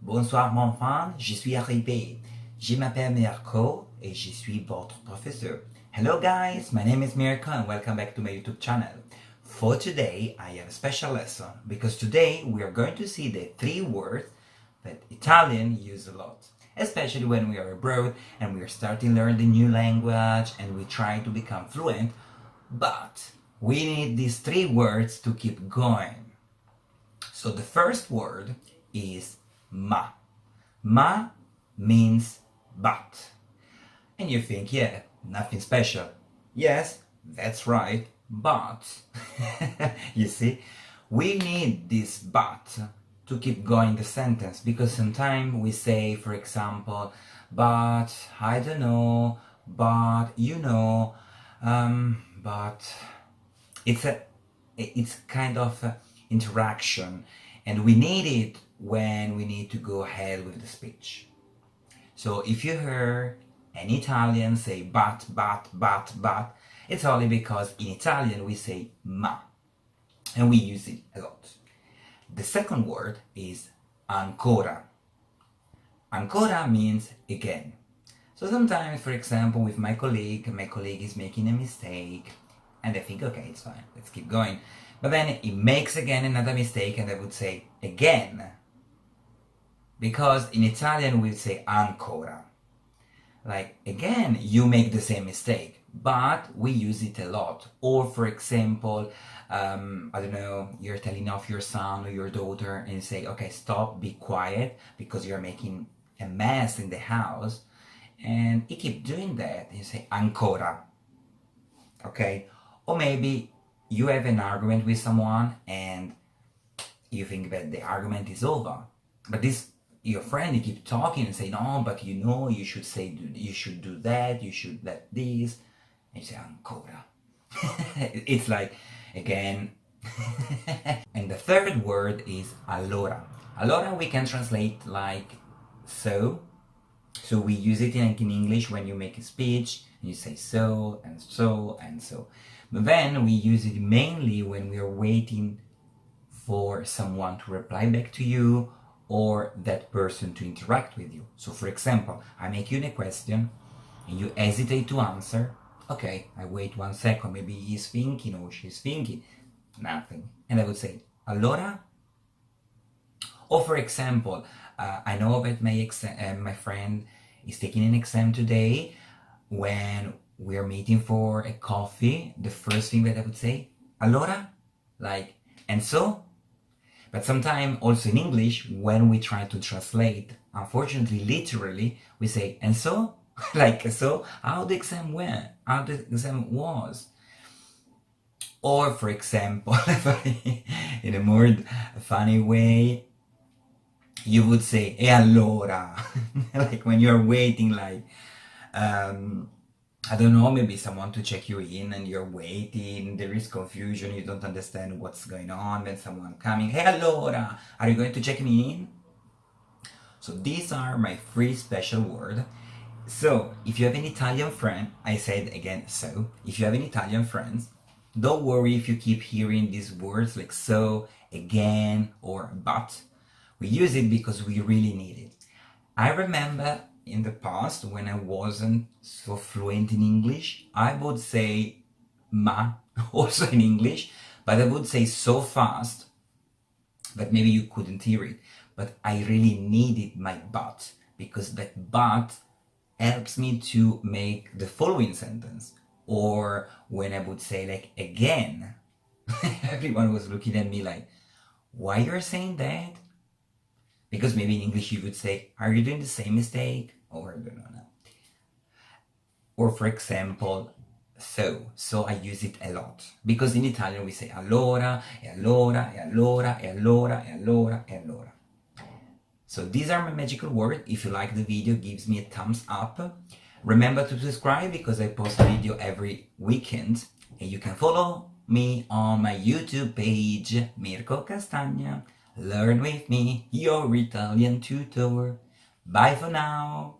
Bonsoir mon fan, je suis arrivé. Je m'appelle Mirko et je suis votre professeur. Hello guys, my name is Mirko and welcome back to my YouTube channel. For today, I have a special lesson because today we are going to see the 3 words that Italian use a lot, especially when we are abroad and we are starting to learn the new language and we try to become fluent, but we need these 3 words to keep going. So the first word is ma. Ma means but. And you think, yeah, nothing special. Yes, that's right, but you see, we need this but to keep going the sentence, because sometimes we say, for example, but I don't know, but you know, but it's kind of interaction, and we need it when we need to go ahead with the speech. So if you hear an Italian say but, it's only because in Italian we say ma, and we use it a lot. The second word is ancora. Ancora means again. So sometimes, for example, with my colleague is making a mistake, and I think, okay, it's fine, let's keep going. But then he makes again another mistake, and I would say again, because in Italian we say ancora. Like, again, you make the same mistake, but we use it a lot. Or, for example, I don't know, you're telling off your son or your daughter and you say, okay, stop, be quiet, because you're making a mess in the house. And he keeps doing that, and you say ancora. Okay? Or maybe you have an argument with someone and you think that the argument is over, but your friend, he keeps talking and say, no, but you know, you should do that, you should let this, and you say ancora. It's like, again. And the third word is allora. Allora we can translate like so. So we use it in English when you make a speech, and you say so, and so, and so. But then we use it mainly when we are waiting for someone to reply back to you, or that person to interact with you. So for example, I make you a question and you hesitate to answer. Okay, I wait 1 second, maybe he's thinking or she's thinking. Nothing. And I would say, allora? Or for example, I know that my friend is taking an exam today. When we are meeting for a coffee, the first thing that I would say, allora? Like, and so? But sometimes also in English, when we try to translate, unfortunately, literally, we say, and so? Like, so, how the exam went, how the exam was. Or, for example, in a more funny way, you would say, e allora? Like when you're waiting, like, I don't know, maybe someone to check you in and you're waiting, there is confusion, you don't understand what's going on, then someone coming, hey allora, are you going to check me in? So these are my 3 special words. So if you have an Italian friend, I said again so, if you have an Italian friend, don't worry if you keep hearing these words like so, again, or but. We use it because we really need it. I remember in the past, when I wasn't so fluent in English, I would say ma, also in English, but I would say so fast that maybe you couldn't hear it. But I really needed my but, because that but helps me to make the following sentence. Or when I would say like again, everyone was looking at me like, why you're saying that? Because maybe in English you would say, are you doing the same mistake? Or I don't know. Or for example, so I use it a lot. Because in Italian we say allora, e allora, e allora, e allora, e allora, e allora. So these are my magical words. If you like the video, give me a thumbs up. Remember to subscribe because I post a video every weekend. And you can follow me on my YouTube page, Mirko Castagna. Learn with me, your Italian tutor. Bye for now.